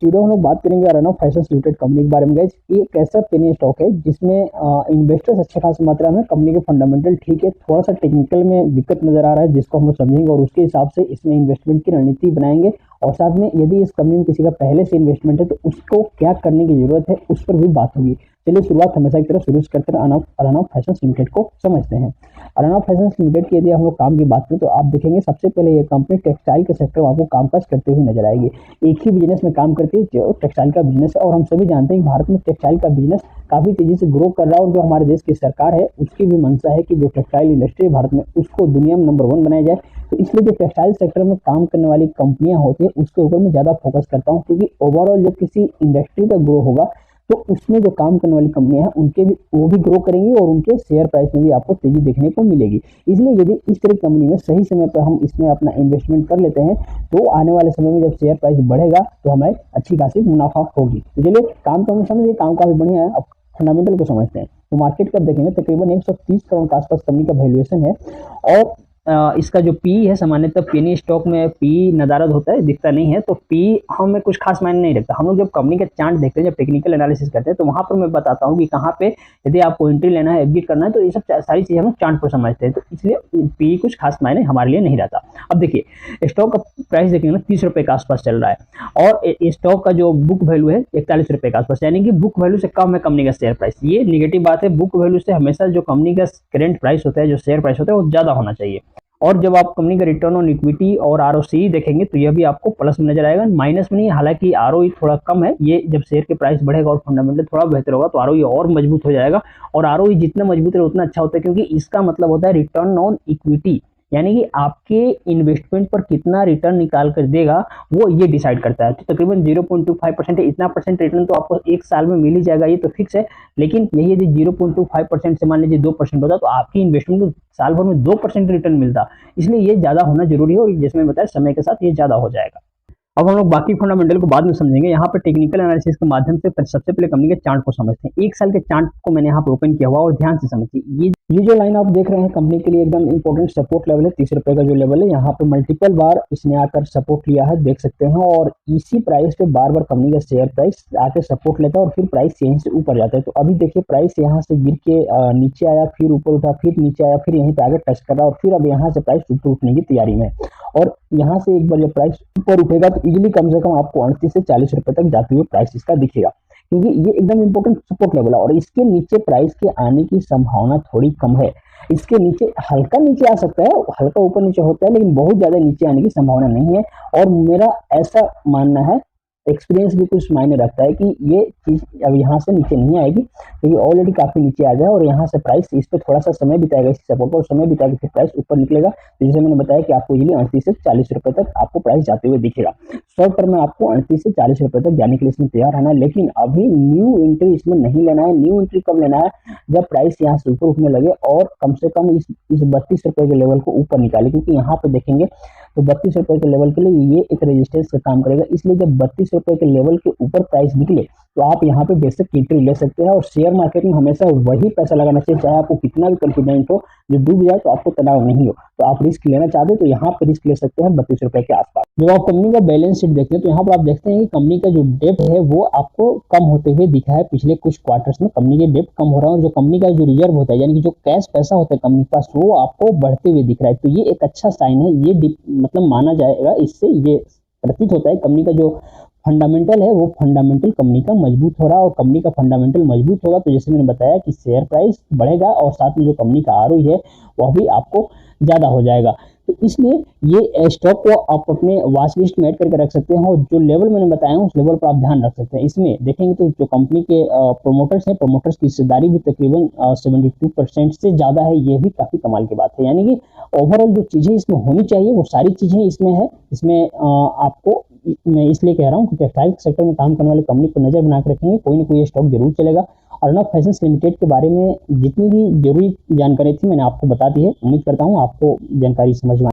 Video हम लोग बात करेंगे अरनव फैशंस लिमिटेड कंपनी के बारे में। गाइस ये एक ऐसा पेनी स्टॉक है जिसमें इन्वेस्टर्स अच्छे खासी मात्रा में, कंपनी के फंडामेंटल ठीक है, थोड़ा सा टेक्निकल में दिक्कत नजर आ रहा है जिसको हम लोग समझेंगे और उसके हिसाब से इसमें इन्वेस्टमेंट की रणनीति बनाएंगे। और साथ में यदि इस कंपनी में किसी का पहले से इन्वेस्टमेंट है तो उसको क्या करने की जरूरत है उस पर भी बात होगी। चलिए शुरुआत हमेशा की तरह शुरू करते हैं अरनव फैशंस लिमिटेड को समझते हैं। अरनव फैशंस लिमिटेड की यदि हम लोग काम की बात करें तो आप देखेंगे सबसे पहले ये कंपनी टेक्सटाइल के सेक्टर में आपको कामकाज करते हुए नजर आएगी। एक ही बिजनेस में काम करती है जो टेक्सटाइल का बिजनेस है, और हम सभी जानते हैं कि भारत में टेक्सटाइल का बिजनेस काफी तेजी से ग्रो कर रहा है और जो हमारे देश की सरकार है उसकी भी मंशा है कि जो टेक्सटाइल इंडस्ट्री भारत में उसको दुनिया में नंबर 1 बनाया जाए। तो इसलिए जो टेक्सटाइल सेक्टर में काम करने वाली कंपनियां होती है उसके ऊपर मैं ज्यादा फोकस करता हूँ, क्योंकि ओवरऑल जब किसी इंडस्ट्री का ग्रो होगा तो उसमें जो काम करने वाली कंपनियां हैं उनके भी वो भी ग्रो करेंगी और उनके शेयर प्राइस में भी आपको तेजी देखने को मिलेगी। इसलिए यदि इस तरह की कंपनी में सही समय पर हम इसमें अपना इन्वेस्टमेंट कर लेते हैं तो आने वाले समय में जब शेयर प्राइस बढ़ेगा तो हमें अच्छी खासी मुनाफा होगी। तो चलिए काम तो हम समझिए, काम काफी बढ़िया है। अब फंडामेंटल को समझते हैं। तो मार्केट कैप देखेंगे तकरीबन 130 करोड़ के आसपास कंपनी का वैल्यूएशन है, और इसका जो पी है सामान्यतः पेनी स्टॉक में पी नदारद होता है, दिखता नहीं है, तो पी हमें कुछ खास मायने नहीं रखता। हम लोग जब कंपनी का चार्ट देखते हैं, जब टेक्निकल एनालिसिस करते हैं तो वहां पर मैं बताता हूं कि कहां पे यदि आपको एंट्री लेना है, एग्जिट करना है, तो ये सब सारी चीजें हम चार्ट पर समझते हैं। तो इसलिए पी कुछ खास मायने हमारे लिए नहीं रहता। अब देखिए स्टॉक का प्राइस देखेंगे ना 30 रुपए के आसपास चल रहा है, और स्टॉक का जो बुक वैल्यू है 41 रुपए के आसपास, यानी कि बुक वैल्यू से कम है कंपनी का शेयर प्राइस। ये निगेटिव बात है। बुक वैल्यू से हमेशा जो कंपनी का करेंट प्राइस होता है, जो शेयर प्राइस होता है, वो ज्यादा होना चाहिए। और जब आप कंपनी का रिटर्न ऑन इक्विटी और आरओसी देखेंगे तो यह भी आपको प्लस में नजर आएगा, माइनस में नहीं। हालांकि आरओई थोड़ा कम है, ये जब शेयर के प्राइस बढ़ेगा और फंडामेंटल थोड़ा बेहतर होगा तो आरओई और मजबूत हो जाएगा। और आरओई जितना मजबूत है उतना अच्छा होता है, क्योंकि इसका मतलब होता है रिटर्न ऑन इक्विटी, यानी कि आपके इन्वेस्टमेंट पर कितना रिटर्न निकाल कर देगा वो ये डिसाइड करता है। तो तकरीबन 0.25% है, इतना परसेंट रिटर्न तो आपको एक साल में मिल ही जाएगा, ये तो फिक्स है। लेकिन यही यदि 0.25% से मान लीजिए 2% होता तो आपकी इन्वेस्टमेंट को साल भर में 2% रिटर्न मिलता। इसलिए ये ज्यादा होना जरूरी है, और जैसे मैं बताया समय के साथ ये ज्यादा हो जाएगा। अब हम लोग बाकी फंडामेंटल को बाद में समझेंगे। यहाँ पर टेक्निकल एनालिसिस के माध्यम से सबसे पहले कंपनी के चार्ट को समझते हैं। एक साल के चार्ट को मैंने यहाँ पर ओपन किया हुआ, और ध्यान से समझिए। ये जो लाइन आप देख रहे हैं कंपनी के लिए एकदम इंपॉर्टेंट सपोर्ट लेवल है। 30 रुपए का जो लेवल है, यहाँ पे मल्टीपल बार इसने आकर सपोर्ट लिया है, देख सकते हैं। और इसी प्राइस पे बार बार कंपनी का शेयर प्राइस आकर सपोर्ट लेता है और फिर प्राइस यहीं से ऊपर जाता है। तो अभी देखिए प्राइस यहाँ से गिर के नीचे आया, फिर ऊपर उठा, फिर नीचे आया, फिर यहीं पे आगे टच कर रहा है, और फिर अब यहाँ से प्राइस ऊपर उठने की तैयारी में। और यहाँ से एक बार जब प्राइस ऊपर उठेगा तो इजिली कम से कम आपको 38 से 40 रुपए तक जाते हुए प्राइस इसका दिखेगा, क्योंकि ये एकदम इंपॉर्टेंट सपोर्ट लेवल है। और इसके नीचे प्राइस के आने की संभावना थोड़ी कम है। इसके नीचे हल्का नीचे आ सकता है, हल्का ऊपर नीचे होता है, लेकिन बहुत ज्यादा नीचे आने की संभावना नहीं है। और मेरा ऐसा मानना है, एक्सपीरियंस भी कुछ मायने रखता है, कि ये चीज अब यहाँ से नीचे नहीं आएगी, क्योंकि ऑलरेडी काफी नीचे आ गया, और यहाँ से प्राइस इस पर थोड़ा सा समय बिताएगा, इस सपोर्ट पर समय बिताएगा, फिर प्राइस ऊपर निकलेगा। तो जैसे मैंने बताया कि आपको इजिली 38 से 40 रुपए तक आपको प्राइस जाते हुए दिखेगा। शॉर्ट टर्म में आपको 38 से 40 रुपए तक जाने के लिए इसमें तैयार रहना है, लेकिन अभी न्यू एंट्री इसमें नहीं लेना है। न्यू एंट्री कब लेना है? जब प्राइस यहाँ से ऊपर उठने लगे और कम से कम इस 32 रुपए के लेवल को ऊपर निकाले, क्योंकि यहाँ पे देखेंगे तो 32 रुपए के लेवल के लिए ये एक रेजिस्टेंस का काम करेगा। इसलिए जब 32 रुपए के लेवल के ऊपर प्राइस निकले तो आप यहाँ पे बेसिक एंट्री ले सकते हैं। और शेयर मार्केट में हमेशा वही पैसा लगाना चाहिए, चाहे आपको कितना भी कॉन्फिडेंट हो, जो डूब जाए तो आपको तनाव नहीं हो। तो आप रिस्क लेना चाहते हैं तो यहाँ पे रिस्क ले सकते हैं 32 रुपए के आसपास। जब आप कंपनी का बैलेंस शीट देखते हैं तो यहाँ पर आप देखते हैं कि कंपनी का जो डेब्ट है वो आपको कम होते हुए दिखा है। पिछले कुछ क्वार्टर्स में कंपनी के डेब्ट कम हो रहा है, और जो कंपनी का जो रिजर्व होता है, यानी कि जो कैश पैसा होता है कंपनी के पास, वो आपको बढ़ते हुए दिख रहा है। तो ये एक अच्छा साइन है, ये मतलब माना जाएगा। इससे ये प्रतीत होता है कंपनी का जो फंडामेंटल है वो फंडामेंटल कंपनी का मजबूत हो रहा है। और कंपनी का फंडामेंटल मजबूत होगा तो जैसे मैंने बताया कि शेयर प्राइस बढ़ेगा, और साथ में जो कंपनी का आरओई है वह भी आपको ज्यादा हो जाएगा। तो इसलिए ये स्टॉक को आप अपने वॉच लिस्ट में ऐड करके रख सकते हैं, और जो लेवल मैंने बताया उस लेवल पर आप ध्यान रख सकते हैं। इसमें देखेंगे तो जो कंपनी के प्रोमोटर्स हैं, प्रोमोटर्स की हिस्सेदारी भी तकरीबन 72% से ज्यादा है। ये भी काफी कमाल की बात है, यानी कि ओवरऑल जो चीजें इसमें होनी चाहिए वो सारी चीजें इसमें है। इसमें आपको मैं इसलिए कह रहा हूँ कि टेक्सटाइल सेक्टर में काम करने वाली कंपनी पर नजर बना कर रखेंगे, कोई ना कोई स्टॉक जरूर चलेगा। अरनव फैशंस लिमिटेड के बारे में जितनी भी जरूरी जानकारी थी मैंने आपको बता दी है। उम्मीद करता हूँ आपको जानकारी समझ में